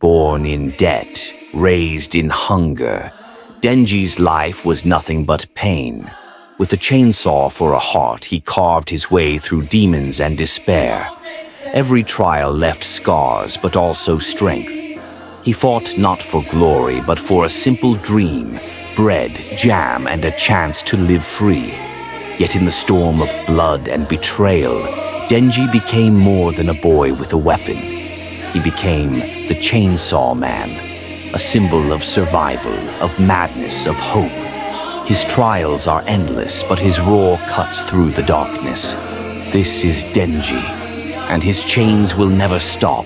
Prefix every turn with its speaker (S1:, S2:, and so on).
S1: Born in debt, raised in hunger, Denji's life was nothing but pain. With a chainsaw for a heart, he carved his way through demons and despair. Every trial left scars, but also strength. He fought not for glory, but for a simple dream, bread, jam, and a chance to live free. Yet in the storm of blood and betrayal, Denji became more than a boy with a weapon. He became the Chainsaw Man, a symbol of survival, of madness, of hope. His trials are endless, but his roar cuts through the darkness. This is Denji, and his chains will never stop.